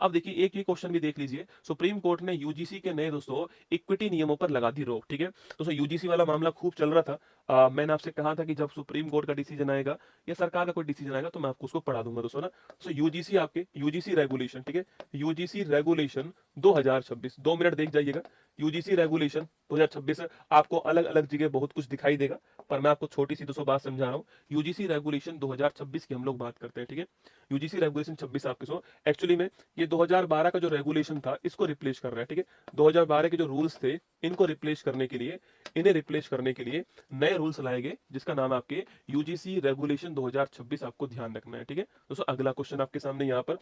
अब देखिए एक ये क्वेश्चन भी देख लीजिए, सुप्रीम कोर्ट ने यूजीसी के नए दोस्तों इक्विटी नियमों पर लगा दी रोक। ठीक है दोस्तों, यूजीसी वाला मामला खूब चल रहा था। मैंने आपसे कहा था कि जब सुप्रीम कोर्ट का डिसीजन आएगा या सरकार का कोई डिसीजन आएगा तो मैं आपको उसको पढ़ा दूंगा दोस्तों ना। सो यूजीसी आपके यूजीसी रेगुलेशन, ठीक है, यूजीसी रेगुलेशन 2026, 2 मिनट देख जाइएगा। यूजीसी रेगुलेशन 2026 आपको अलग अलग जगह बहुत कुछ दिखाई देगा, पर मैं आपको छोटी सी दोस्तों बात समझा रहा हूँ। यूजीसी रेगुलेशन 2026 की हम लोग बात करते हैं। ठीक है, यूजीसी रेगुलेशन 26 आपके सो एक्चुअली में ये 2012 का जो रेगुलेशन था इसको रिप्लेस कर रहा है। ठीक है, 2012 के जो रूल्स थे इनको रिप्लेस करने के लिए, इन्हें रिप्लेस करने के लिए नए रूल्स लाए गए, जिसका नाम आपके यूजीसी रेगुलेशन 2026 आपको ध्यान रखना है। ठीक है दोस्तों, अगला क्वेश्चन आपके सामने यहाँ पर,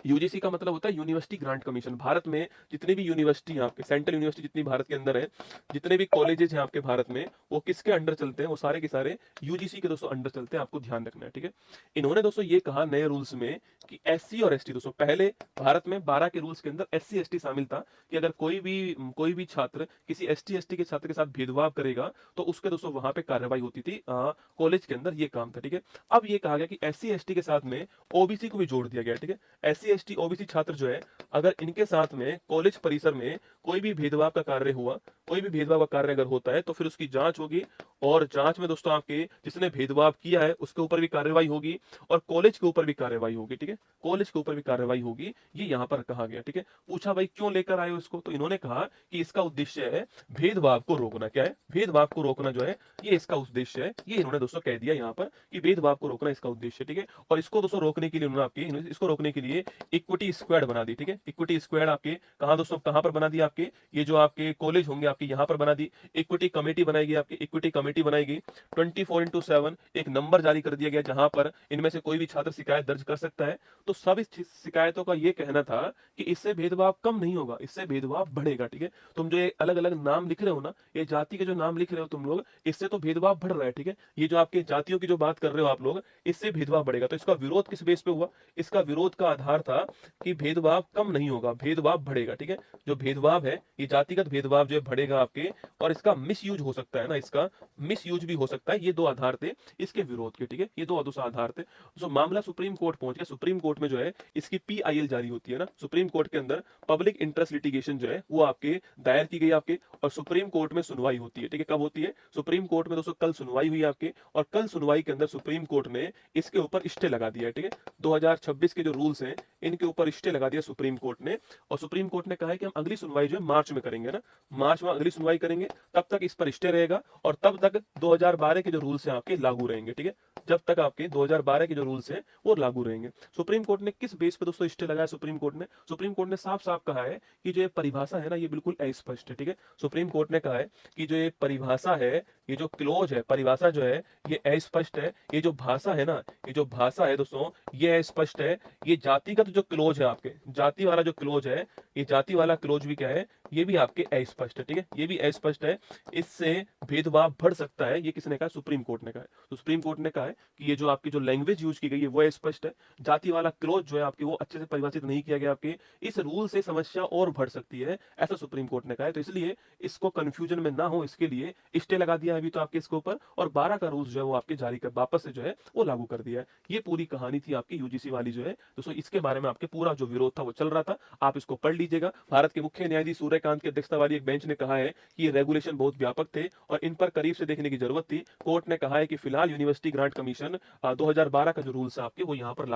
यूजीसी का मतलब होता है यूनिवर्सिटी ग्रांट कमीशन। भारत में जितनी भी यूनिवर्सिटी हैं आपके, सेंट्रल यूनिवर्सिटी जितनी भारत के अंदर है, जितने भी कॉलेजेस हैं आपके भारत में, वो किसके अंडर चलते हैं? वो सारे के सारे यूजीसी के दोस्तों अंडर चलते हैं, आपको ध्यान रखना है। ठीक है, इन्होंने दोस्तों ये कहा नए रूल्स में कि एससी और एसटी, दोस्तों पहले भारत में 12 के रूल्स के अंदर एससी एसटी शामिल था कि अगर कोई भी छात्र किसी एसटी एसटी के छात्र के साथ भेदभाव करेगा तो उसके दोस्तों वहां पे कार्रवाई होती थी, कॉलेज के अंदर ये काम था। ठीक है, अब ये कहा गया कि एससी एसटी के साथ में ओबीसी को भी जोड़ दिया गया। ठीक है, एससी एसटी ओबीसी छात्र जो है, अगर इनके साथ में कॉलेज परिसर में कोई भी भेदभाव का कार्य हुआ, कोई भी भेदभाव का कार्य अगर होता है तो फिर उसकी जांच होगी, और जांच में दोस्तों आपके जिसने भेदभाव किया है उसके ऊपर भी कार्रवाई होगी और कॉलेज के ऊपर भी कार्रवाई होगी। ठीक है, कॉलेज के ऊपर भी कार्रवाई होगी, ये यहां पर कहा गया। ठीक है, पूछा भाई क्यों लेकर आए उसको, तो इन्होंने कहा कि इसका उद्देश्य है भेदभाव को रोकना। क्या है? भेदभाव को रोकना जो है ये इसका उद्देश्य है, ये इन्होंने दोस्तों कह दिया यहाँ पर कि भेदभाव को रोकना इसका उद्देश्य है। ठीक है, और इसको दोस्तों रोकने के लिए उन्होंने आपके इसको रोकने के लिए इक्विटी स्क्वाड बना दी। ठीक है, इक्विटी स्क्वाड आपके कहां दोस्तों, कहां पर बना दी? आपके ये जो आपके कॉलेज होंगे आपके यहां पर बना दी। इक्विटी कमेटी बनाएगी, आपकी इक्विटी कमेटी बनाएगी। 24/7 एक नंबर जारी कर दिया गया जहां पर इनमें से कोई भी छात्र शिकायत दर्ज कर सकता है। तो सब इस शिकायतों का ये कहना था कि इससे भेदभाव कम नहीं होगा, इससे भेदभाव बढ़ेगा। ठीक है, तुम जो ये अलग अलग नाम लिख रहे हो ना, ये जाति के जो नाम लिख रहे हो तुम लोग, इससे तो भेदभाव बढ़ रहा है। ठीक है, ये जो आपके जातियों की जो बात कर रहे हो आप लोग, इससे भेदभाव बढ़ेगा। तो इसका विरोध किस बेस पे हुआ? इसका विरोध का आधार था कि भेदभाव कम नहीं होगा, भेदभाव बढ़ेगा। ठीक है, जो भेदभाव है, ये जातिगत भेदभाव जो है बढ़ेगा आपके, और इसका मिस यूज हो सकता है ना, इसका मिस यूज भी हो सकता है। ये दो आधार थे इसके विरोध के। ठीक है, ये दो दूसरा आधार थे। तो मामला सुप्रीम कोर्ट पहुंच गया। सुप्रीम कोर्ट में जो है इसकी पीआईएल जारी होती है ना, सुप्रीम कोर्ट के अंदर पब्लिक इंटरेस्ट लिटिगेशन जो है वो आपके दायर की गई आपके, और सुप्रीम कोर्ट में सुनवाई होती है। ठीक है, कब होती है? सुप्रीम कोर्ट में दोस्तों कल सुनवाई हुई आपके, और कल सुनवाई के अंदर सुप्रीम कोर्ट ने इसके ऊपर स्टे लगा दिया है। ठीक है, 2026 के जो रूल्स हैं इनके ऊपर स्टे लगा दिया सुप्रीम कोर्ट ने, और सुप्रीम कोर्ट ने कहा है कि हम अगली सुनवाई जो है मार्च में करेंगे ना, मार्च में अगली सुनवाई करेंगे, तब तक इस पर स्टे रहेगा, और तब तक 2012 के जो रूल्स हैं आपके लागू रहेंगे। ठीक है, जब तक आपके 2012 के जो रूल्स हैं वो लागू रहेंगे। सुप्रीम कोर्ट ने किस बेस पे दोस्तों स्टे लगाया? सुप्रीम कोर्ट ने साफ साफ कहा है कि जो ये परिभाषा है ना ये बिल्कुल अस्पष्ट है। ठीक है, सुप्रीम कोर्ट ने कहा है कि जो ये परिभाषा है, ये जो क्लोज है, परिभाषा जो है ये अस्पष्ट है। ये जो भाषा है ना, ये जो भाषा है दोस्तों ये अस्पष्ट है। ये जातिगत जो क्लोज है आपके, जाति वाला जो क्लोज है, ये जाति वाला क्लोज भी क्या है? ये भी आपके अस्पष्ट है। ठीक है, ये भी अस्पष्ट है, इससे भेदभाव बढ़ सकता है। ये किसने कहा? सुप्रीम कोर्ट ने कहा है। तो सुप्रीम कोर्ट ने कहा है कि ये जो आपकी जो लैंग्वेज यूज की गई है वो स्पष्ट है, जाति वाला क्लोज जो है आपकी वो अच्छे से परिभाषित नहीं किया गया आपके, इस रूल से समस्या और बढ़ सकती है, ऐसा सुप्रीम कोर्ट ने कहा है। तो इसलिए इसको कंफ्यूजन में ना हो इसके लिए स्टे लगा दिया है अभी तो आपके इसके ऊपर, और 12 का रूल्स जो है वो आपके जारी कर वापस से जो है वो लागू कर दिया है। ये पूरी कहानी थी आपकी यूजीसी वाली जो है दोस्तों, इसके बारे में आपके पूरा जो विरोध था वो चल रहा था, आप इसको पढ़ लीजिएगा। भारत के मुख्य न्यायाधीश सूर्यकांत की अध्यक्षता वाली एक बेंच ने कहा है कि ये रेगुलेशन बहुत व्यापक थे और इन पर करीब से देखने की जरूरत थी। कोर्ट ने कहा है कि फिलहाल यूनिवर्सिटी ग्रांट कमीशन 2012 का जो रूल्स है आपके वो यहाँ पर